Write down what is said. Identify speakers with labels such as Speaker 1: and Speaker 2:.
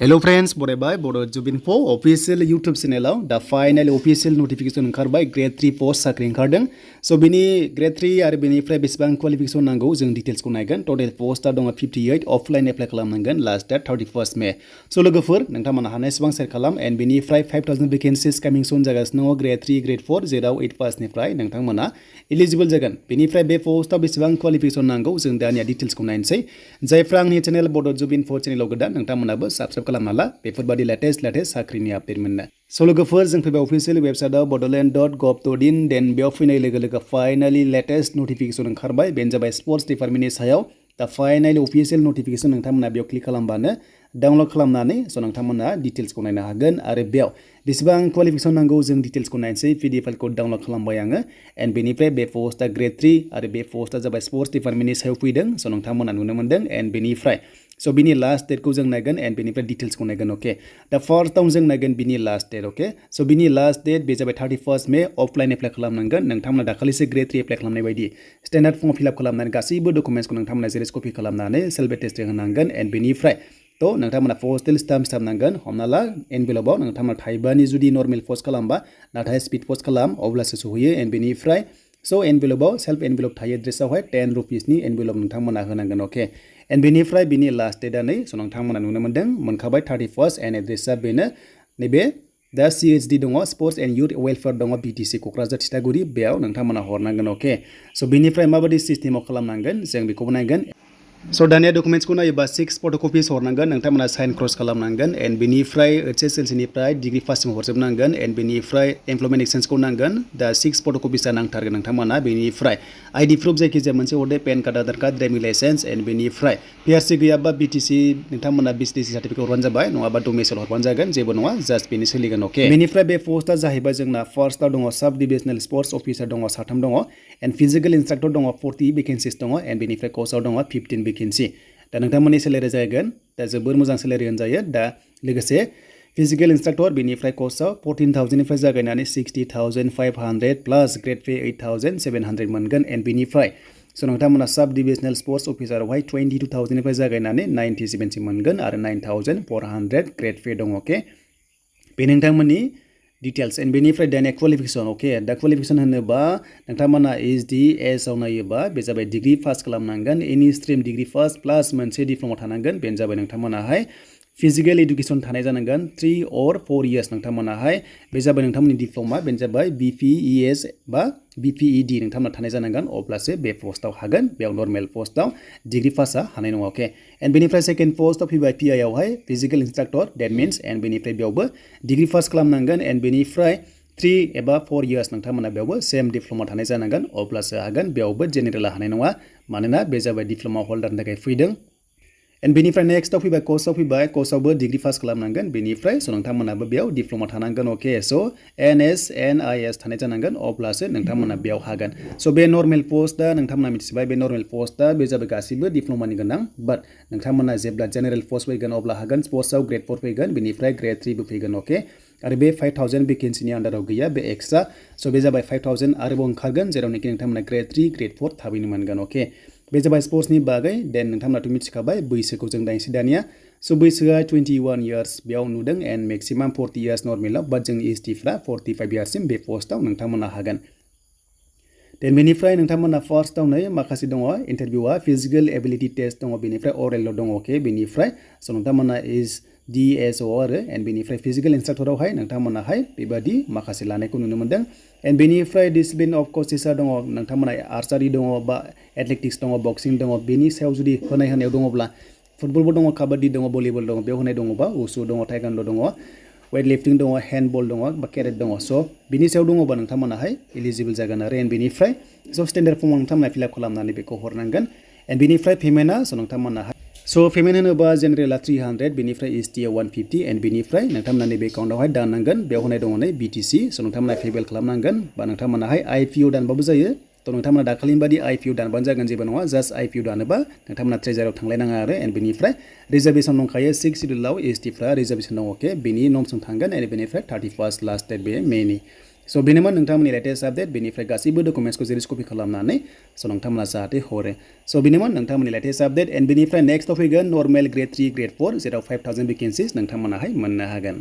Speaker 1: Hello friends, Bodo Jubinfo official YouTube channel the final official notification by grade 3 post sakri oंखारदों. So bini grade 3 आरो बेनिफ्राय बेसेबां qualification नांगौ जों details को नायगोन. Total post दङ 58 offline apply खालामनांगोन last date 31st May. So लोगोफोर नोंथांमोना हानायसेबां share खालाम and बेनिफ्राय 5000 vacancies coming soon जागासिनो दङ grade 3 grade 4 जेराव 8 pass निफ्राय नोंथांमोना eligible जागोन. बेनिफ्राय बे post बेसेबां qualification नांगौ जों दानिया details को नायनोसै. जायफ्रा आंनि channel Bodo Jubinfo channel गोदान नोंथांमोनाबो subscribe खालामना ला बेफोरबादि लेटेस्ट साख्रिनि आपडेट मोननो सो लोगोफोर जों फैबाय अफिशियेल वेबसाइटआव bodoland.gov.in देन बेयाव फैनाय लोगो लोगो फाइनाली लेटेस्ट नोटिफिकेशन ओंखारबाय बेनो जाबाय स्पोर्ट्स डिपार्टमेन्टनि सायाव दा फाइनाली अफिशियेल नोटिफिकेशन नोंथांमोना बेयाव क्लिक खालामबानो डाउनलोड खालामनानै सो नोंथांमोना डिटेल्सखौ नायनो हागोन आरो बेयाव बेसेबां क्वालिफिकेशन नांगौ जों डिटेल्सखौ नायनोसै पीडीएफ फाइलखौ डाउनलोड खालामबाय आङो एन्ड बेनिफ्राय बे पोस्टआ ग्रेड 3 आरो बे पोस्टआ जाबाय स्पोर्ट्स डिपार्टमेन्टनि सायाव फैदों सो नोंथांमोना नुनो मोनदों एन्ड बेनिफ्राय सो बिनि लास्ट डेट को जों नायगोन एन्ड बेनिफ्राय डिटेल्स को नायगोन ओके दा फर्स्टआव जों नायगोन बिनि लास्ट डेट ओके सो बिनि लास्ट डेट बे जाबाय 31st मे अफलाइन एप्लाइ खालामनांगोन नोंथांमोना दाखालिसो ग्रेड 3 एप्लाइ खालामनाय बायदि स्टेन्डार्ड फर्म फिल आप खालामनानै गासैबो डकुमेन्ट्सखौ नोंथांमोना जेरेक्स कपि खालामनानै सेल्फ एटेस्टेड होनांगोन एन्ड बेनिफ्राय तो नोंथांमोना पोस्टेल स्टाम्प नांगोन हमना ला एनभेलपआव नोंथांमोना थाइबानि जुदि नर्मेल पोस्ट खालामबा नाथाय स्पीड पोस्ट खालाम अब्लासो सहैयो एन्ड बेनिफ्राय सो एनभेलपआव सेल्फ एनभेलप थायो एड्रेसआवहाय 10 रुपिसनि एनभेलप नोंथांमोना होनांगोन ओके एन्ड बेनिफ्राय बिनि लास्ट डेटआ नै सो नोंथांमोना नुनो मोनदों मोनखाबाय 31st एन्ड एड्रेसआ बेनो नैबे दा CHD दङ स्पोर्ट्स एन्ड युथ वेलफेयार दङ BTC क'क्राझार थिथागुरि बेयाव नोंथांमोना हरनांगोन ओके सो बेनिफ्राय माबायदि सिस्टेमाव खालामनांगोन जों बेखौबो नायगोन सो दानिया डकुमेन्ट्स को नायोबा 6 फट'कपिस हरनांगोन नोंथांमोना साइन क्रस खालामनांगोन एन्ड बेनिफ्राय HSLC निफ्राय डिग्री पाससिम हरजोबनांगोन एन्ड बेनिफ्राय एमप्लयमेन्ट एक्सचेन्ज को नांगोन दा 6 फट'कपिसआ नांथारगोन नोंथांमोना बेनिफ्राय आईडी प्रुफ जायखिजाया मोनसे हरदो PAN card Aadhaar card driving licence and बेनिफ्राय PRC गैयाबा BTC नोंथांमोना BTC सार्टिफिकेट हरबानो जाबाय नङाबा डोमेसाइल हरबानो जागोन जेबो नङा जास्ट बेनि सोलिगोन ओके बेनिफ्राय बे पोस्टआ जाहैबाय जोंना फार्स्टआव दङ सब डिभिजनेल स्पोर्ट्स अफिसार दङ 3 दङ एन्ड फिजिकल इन्स्ट्राक्टर दङ 40 भेकेन्सिस दङ एन्ड बेनिफ्राय कोचआव दङ 15 भेकेन्सि दा नोंथांमोननि सेलेरि जागोन दा जोबोर मोजां सेलेरि होनजायो दा लोगोसे फिजिकल इन्स्ट्राक्टर बेनिफ्राय कोचआव 14000 निफ्राय जागायनानै 60500 प्लस ग्रेड पे 8700 मोनगोन एन्ड बेनिफ्राय सो नोंथांमोना सब डिभिजनेल स्पोर्ट्स अफिसारावहाय 22000 निफ्राय जागायनानै 97 सिम मोनगोन आरो 9400 ग्रेड पे दङ ओके बे नोंथांमोननि डिटेल्स एन्ड बेनिफ्राय दानिया क्वालिफिकेशन ओके दा क्वालिफिकेशन होनोबा नोंथांमोना HDS आव नायोबा बे जाबाय डिग्री पास खालामनांगोन एनि स्ट्रीम डिग्री पास प्लस मोनसे डिप्ल'मा थानांगोन बेनो जाबाय नोंथांमोनाहाय फिजिकल एडुकेशन थानाय जानांगोन 3 or 4 years नोंथांमोनाहाय बे जाबाय नोंथांमोननि डिप्ल'मा बेनो जाबाय BPES बा BPED नोंथांमोना थानाय जानांगोन अब्लासो बे पोस्टआव हागोन बेयाव नर्मेल पोस्टआव डिग्री पासआ हानाय नङा ओके एन्ड बेनिफ्राय सेकेन्ड पोस्टआव फैबाय PI आवहाय फिजिकल इन्स्ट्राक्टर डेट मिन्स एन्ड बेनिफ्राय बेयावबो डिग्री पास खालामनांगन एन्ड बेनिफ्राय 3 एबा 4 years नोंथांमोना बेयावबो सेम डिप्ल'मा थानाय जानांगोन अब्लासो हागोन बेयावबो जेनेरेला हानाय नङा मानोना बे जाबाय डिप्ल'मा हल्डारनि थाखाय फैदों एन्ड बेनिफ्राय नेक्स्टआव फैबाय कोचआवबो डिग्री पास खालामनांगोन बेनिफ्राय सो नोंथांमोनाबो बेयाव डिप्ल'मा थानांगोन ओके सो NS NIS थानाय जानांगोन अब्लासो नोंथांमोना बेयाव हागोन सो बे नर्मेल पोस्टआ नोंथांमोना मिथिबाय बे नर्मेल पोस्टआ बे जाबाय गासिबो डिप्ल'मानि गोनां बाट नोंथांमोना जेब्ला जेनेरेल पोस्ट फैगोन अब्ला हागोन स्पोर्ट्सआव ग्रेड 4 फैगोन बेनिफ्राय ग्रेड 3 बो फैगोन ओके आरो बे 5000 भेकेन्सिनि आन्डाराव गैया बे एक्सट्रा सो बे जाबाय 5000 आरोबाव ओंखारगोन जेरावनोखि नोंथांमोना ग्रेड 3 ग्रेड 4 थाबैनो मोनगोन ओके बे जाबाय स्पोर्ट्सनि बागै देन नोंथांमोनाथ' मिथिखाबाय बैसोखौ जों दाइनसै दानिया सो बैसोआ 21 years बेयाव नुदों एन्ड मेक्सिमाम 40 years नर्मेलाव बाट जोंनि एसटिफ्रा 45 years सिम बे पोस्टआव नोंथांमोना हागोन देन बेनिफ्राय नोंथांमोना फार्स्टआवनो माखासे दङ इन्टारभिउआ फिजिकल एबिलिटि टेस्ट दङ बेनिफ्राय अरेल दङ ओके बेनिफ्राय सो नोंथांमोना DSO आरो एन्ड बेनिफ्राय फिजिकल इन्स्ट्राक्टरावहाय नोंथांमोनाहाय बेबादि माखासे लानायखौ नुनो मोनदों एन्ड बेनिफ्राय डिसिप्लिन अफ कोचेसआ दङ नोंथांमोना आर्चारि दङ बा एथलेटिक्स दङ बक्सिं दङ बेनि सायाव जुदि होनायाव दङब्ला फुटबलबो दङ काबाड्डि दङ भलिबल दङ बेयाव होनाय दङबा उसु दङ टाइकान्ड' दङ वेट लिफ्टिं दङ हेन्डबल दङ बा केरेट दङ सो बिनि सायाव दङबा नोंथांमोनाहाय एलिजिबल जागोन आरो एन्ड बेनिफ्राय सो स्टेन्डार्ड फर्मआव नोंथांमोना फिल आप खालामनानै बेखौ हरनांगोन एन्ड बेनिफ्राय पेमेन्टआ सो नोंथांमोनाहाय सो पेमेन्ट होनोबा जेनेरेला 300 बेनिफ्राय एसटिआ 150 एन्ड बेनिफ्राय नोंथांमोना नैबे एकाउन्टआवहाय दाननांगोन बेयाव होनाय दङ नै BTC सो नोंथांमोना पेबेल खालामनांगोन बा नोंथांमोनाहाय IPO दानबाबो जायो त नोंथांमोना दाखालिनि बादि IPO दानबानो जागोन जेबो नङा जास्ट IPO दानोबा नोंथांमोना ट्रेजाराव थांलायनाङा आरो एन्ड बेनिफ्राय रिजार्भेसन दंखायो 6 शिड्युलाव STफ्रा रिजार्भेसन दङ ओके बेनि नर्मसजों थांगोन एन्ड बेनिफ्राय 31st लास्ट डेट बे मेनि स' बेनोमोन नोंथांमोननि लेटेस्ट आपडेट बेनिफ्राय गासैबो डकुमेन्ट्सखौ जेरेक्स कपि खालामनानै स' नोंथांमोना जाहाथे हरो स' बेनोमोन नोंथांमोननि लेटेस्ट आपडेट एन्ड बेनिफ्राय नेक्स्ट फैगोन नर्मेल ग्रेड 3 ग्रेड 4 जेराव 5000 भेकेन्सिस नोंथांमोनाहाय मोननो हागोन